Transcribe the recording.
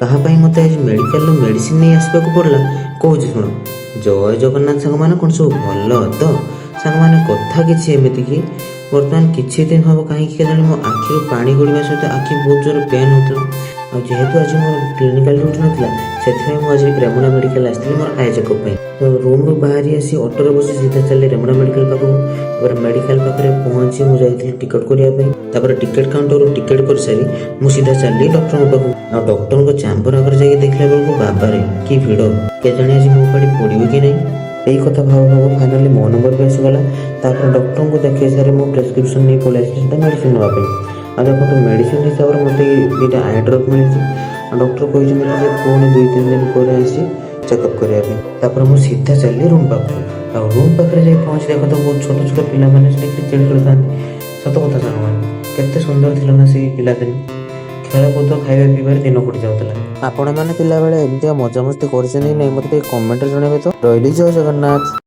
କାହା ମୋତେ ଆଜି ମେଡ଼ିକାଲରୁ ମେଡ଼ିସିନ ନେଇ ଆସିବାକୁ ପଡ଼ିଲା। କହୁଛି ଶୁଣ, ଜୟ ଜଗନ୍ନାଥ ସାଙ୍ଗମାନେ, କ'ଣ ସବୁ ଭଲ ତ? ସାଙ୍ଗମାନେ କଥା କିଛି ଏମିତି କି ବର୍ତ୍ତମାନ କିଛି ଦିନ ହେବ କାହିଁକି କେଜାଣି ମୋ ଆଖିରୁ ପାଣି ଗଡ଼ିବା ସହିତ ଆଖି ବହୁତ ଜୋରରେ ପେନ୍ ହେଉଥିଲା। ଆଉ ଯେହେତୁ ଆଜି ମୋର କ୍ଲିନିକାଲ ଡ୍ୟୁଟି ନଥିଲା, ସେଥିପାଇଁ ମୁଁ ଆଜି ରେମୁଣା ମେଡ଼ିକାଲ ଆସିଥିଲି ମୋର ଆଇ ଚେକଅପ୍ ପାଇଁ। ତ ରୁମ୍ରୁ ବାହାରି ଆସି ଅଟୋରେ ବସି ସିଧା ଚାଲିଲି ରେମୁଣା ମେଡ଼ିକାଲ ପାଖକୁ। ତାପରେ ମେଡ଼ିକାଲ ପାଖରେ ପହଞ୍ଚି ମୁଁ ଯାଇଥିଲି ଟିକେଟ୍ କରିବା ପାଇଁ। ତାପରେ ଟିକେଟ୍ କାଉଣ୍ଟରରୁ ଟିକେଟ୍ କରିସାରି ମୁଁ ସିଧା ଚାଲିଲି ଡକ୍ଟରଙ୍କ ପାଖକୁ। ଆଉ ଡକ୍ଟରଙ୍କ ଚାମ୍ବର ଆଗରେ ଯାଇକି ଦେଖିଲା ବେଳକୁ ବାବାରେ କି ଭିଡ଼! କେଜାଣି ଆଜି ମୋ ପାଳି ପଡ଼ିବ କି ନାହିଁ। ଏଇ କଥା ଭାବୁ ଭାବୁ ଫାଇନାଲି ମୋ ନମ୍ବର ବି ଆସିଗଲା। ତାପରେ ଡକ୍ଟରଙ୍କୁ ଦେଖାଇ ସାରି ମୁଁ ପ୍ରେସକ୍ରିପସନ୍ ନେଇ ପଳେଇ ଆସିଲି ସେଟା ମେଡ଼ିସିନ ନେବା ପାଇଁ। ଆଉ ଦେଖନ୍ତୁ, ମେଡ଼ିସିନ ହିସାବରେ ମୋତେ ଦୁଇଟା ଆଇ ଡ୍ରପ୍ ମିଳିଛି। ଆଉ ଡକ୍ଟର କହିଛନ୍ତି ଯେ ପୁଣି 2-3 ଦିନ ପରେ ଆସି ଚେକଅପ୍ କରିବା ପାଇଁ। ତାପରେ ମୁଁ ସିଧା ଚାଲିଲି ରୁମ୍ ପାଖକୁ। ଆଉ ରୁମ୍ ପାଖରେ ଯାଇ ପହଞ୍ଚି ଦେଖନ୍ତୁ, ବହୁତ ଛୋଟ ଛୋଟ ପିଲାମାନେ ସେଠି କ୍ରିକେଟ୍ ଖେଳୁଥାନ୍ତି। ସତ କଥା ସାଙ୍ଗମାନେ, କେତେ ସୁନ୍ଦର ଥିଲା ନା ସେଇ ପିଲାଦିନ। ଖେଳକୁଦ ଖାଇବା ପିଇବାରେ ଦିନ କଟି ଯାଉଥିଲା। ଆପଣମାନେ ପିଲାବେଳେ ଏମିତିଆ ମଜାମସ୍ତି କରିଛନ୍ତି କି ନାହିଁ ମୋତେ ଟିକେ କମେଣ୍ଟରେ ଜଣାଇବେ ତ। ରହିଲି, ଜୟ ଜଗନ୍ନାଥ।